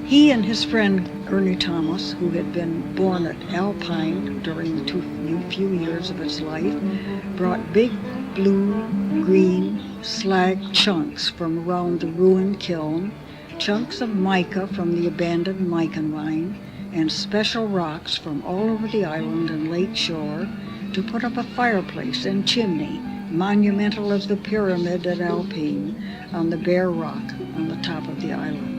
He and his friend Ernie Thomas, who had been born at Alpine during the few years of his life, brought big blue-green slag chunks from around the ruined kiln, chunks of mica from the abandoned mica mine, and special rocks from all over the island and lake shore to put up a fireplace and chimney, monumental as the pyramid at Alpine, on the bare rock on the top of the island.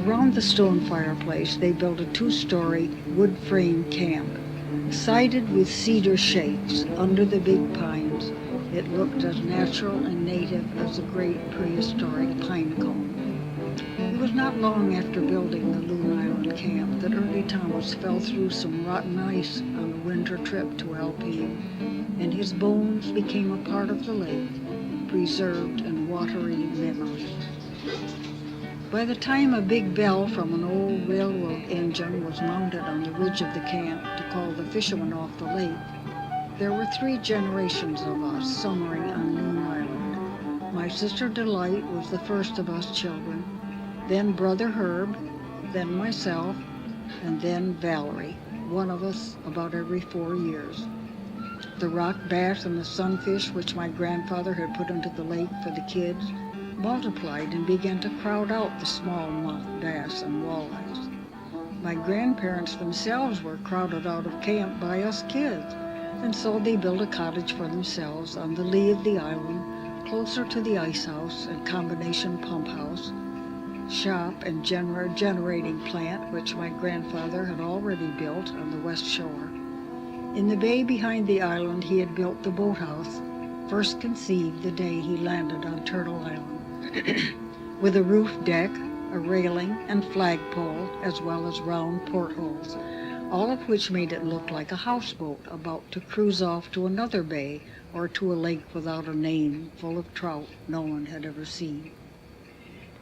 Around the stone fireplace they built a 2-story wood frame camp. Sided with cedar shakes under the big pines, it looked as natural and native as a great prehistoric pine cone. It was not long after building the Loon Island camp that Ernie Thomas fell through some rotten ice on a winter trip to Alpine, and his bones became a part of the lake, preserved in watery memory. By the time a big bell from an old railroad engine was mounted on the ridge of the camp to call the fishermen off the lake, there were 3 generations of us summering on Loon Island. My sister Delight was the first of us children, then Brother Herb, then myself, and then Valerie, one of us about every 4 years. The rock bass and the sunfish which my grandfather had put into the lake for the kids multiplied and began to crowd out the smallmouth bass and walleyes. My grandparents themselves were crowded out of camp by us kids, and so they built a cottage for themselves on the lee of the island, closer to the ice house and combination pump house, shop and generating plant which my grandfather had already built on the west shore. In the bay behind the island he had built the boathouse, first conceived the day he landed on Turtle Island, with a roof deck, a railing, and flagpole, as well as round portholes, all of which made it look like a houseboat about to cruise off to another bay or to a lake without a name, full of trout no one had ever seen.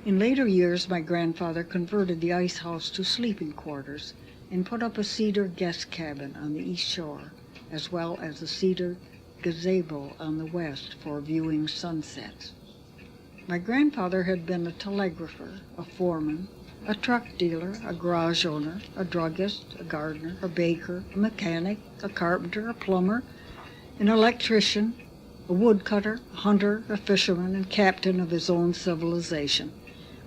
In later years, my grandfather converted the ice house to sleeping quarters and put up a cedar guest cabin on the east shore, as well as a cedar gazebo on the west for viewing sunsets. My grandfather had been a telegrapher, a foreman, a truck dealer, a garage owner, a druggist, a gardener, a baker, a mechanic, a carpenter, a plumber, an electrician, a woodcutter, a hunter, a fisherman, and captain of his own civilization.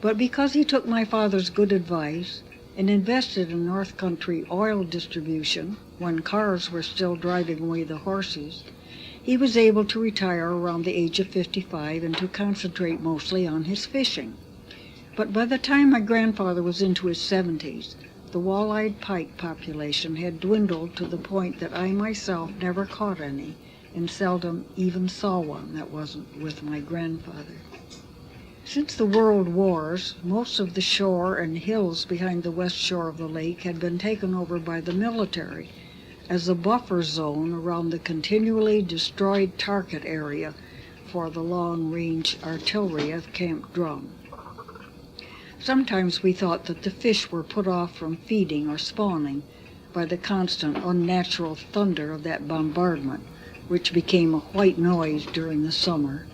But because he took my father's good advice and invested in North Country oil distribution when cars were still driving away the horses, he was able to retire around the age of 55 and to concentrate mostly on his fishing. But by the time my grandfather was into his 70s, the wall-eyed pike population had dwindled to the point that I myself never caught any and seldom even saw one that wasn't with my grandfather. Since the World Wars, most of the shore and hills behind the west shore of the lake had been taken over by the military as a buffer zone around the continually destroyed target area for the long-range artillery of Camp Drum. Sometimes we thought that the fish were put off from feeding or spawning by the constant unnatural thunder of that bombardment, which became a white noise during the summer,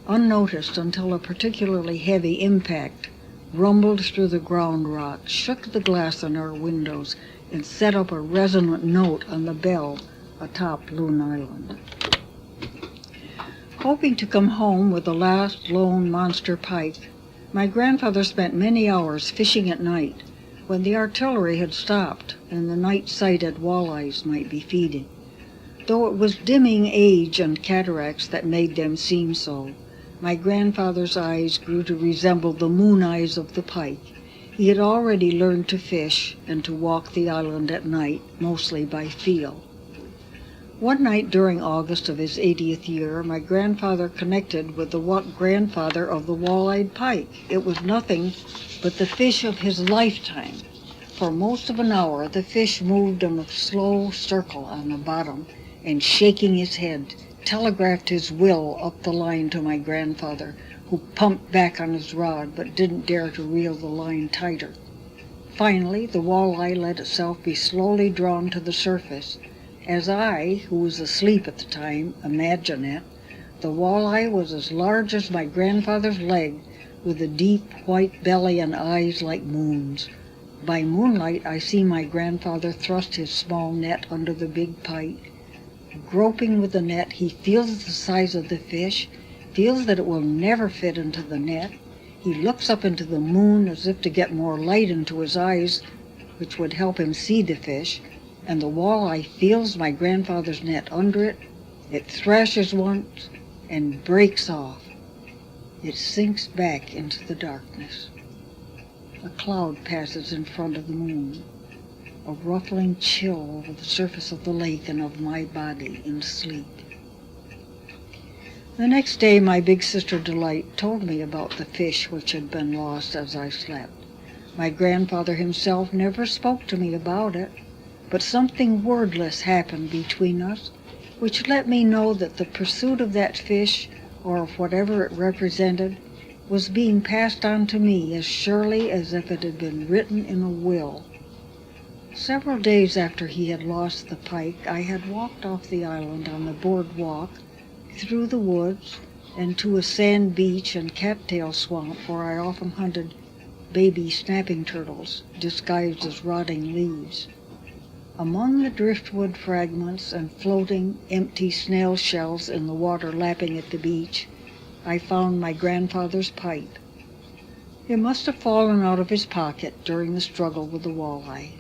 unnoticed until a particularly heavy impact rumbled through the ground rock, shook the glass in our windows, and set up a resonant note on the bell atop Loon Island. Hoping to come home with the last lone monster pike, my grandfather spent many hours fishing at night, when the artillery had stopped and the night-sighted walleyes might be feeding. Though it was dimming age and cataracts that made them seem so, my grandfather's eyes grew to resemble the moon eyes of the pike. He had already learned to fish and to walk the island at night, mostly by feel. One night during August of his 80th year, my grandfather connected with the grandfather of the wall-eyed pike. It was nothing but the fish of his lifetime. For most of an hour, the fish moved in a slow circle on the bottom, and shaking his head, telegraphed his will up the line to my grandfather, who pumped back on his rod but didn't dare to reel the line tighter. Finally, the walleye let itself be slowly drawn to the surface. As I, who was asleep at the time, imagined it, the walleye was as large as my grandfather's leg, with a deep white belly and eyes like moons. By moonlight, I see my grandfather thrust his small net under the big pike. Groping with the net, he feels the size of the fish, feels that it will never fit into the net. He looks up into the moon as if to get more light into his eyes, which would help him see the fish, and the walleye feels my grandfather's net under it. It thrashes once and breaks off. It sinks back into the darkness. A cloud passes in front of the moon, a ruffling chill over the surface of the lake and of my body in sleep. The next day my big sister Delight told me about the fish which had been lost as I slept. My grandfather himself never spoke to me about it, but something wordless happened between us, which let me know that the pursuit of that fish, or of whatever it represented, was being passed on to me as surely as if it had been written in a will. Several days after he had lost the pike, I had walked off the island on the boardwalk, through the woods, and to a sand beach and cattail swamp where I often hunted baby snapping turtles disguised as rotting leaves. Among the driftwood fragments and floating empty snail shells in the water lapping at the beach, I found my grandfather's pipe. It must have fallen out of his pocket during the struggle with the walleye.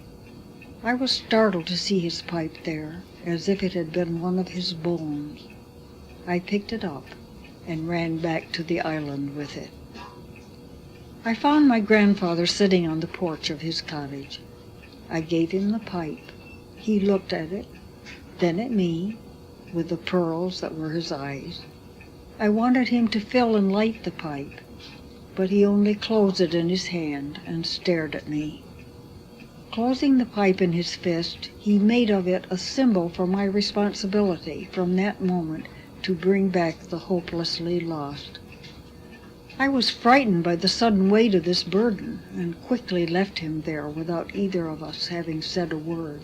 I was startled to see his pipe there, as if it had been one of his bones. I picked it up and ran back to the island with it. I found my grandfather sitting on the porch of his cottage. I gave him the pipe. He looked at it, then at me, with the pearls that were his eyes. I wanted him to fill and light the pipe, but he only closed it in his hand and stared at me. Closing the pipe in his fist, he made of it a symbol for my responsibility from that moment to bring back the hopelessly lost. I was frightened by the sudden weight of this burden, and quickly left him there without either of us having said a word.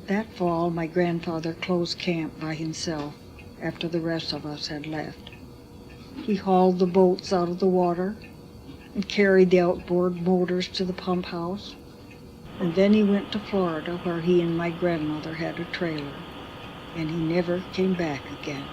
That fall my grandfather closed camp by himself after the rest of us had left. He hauled the boats out of the water and carried the outboard motors to the pump house, and then he went to Florida where he and my grandmother had a trailer, and he never came back again.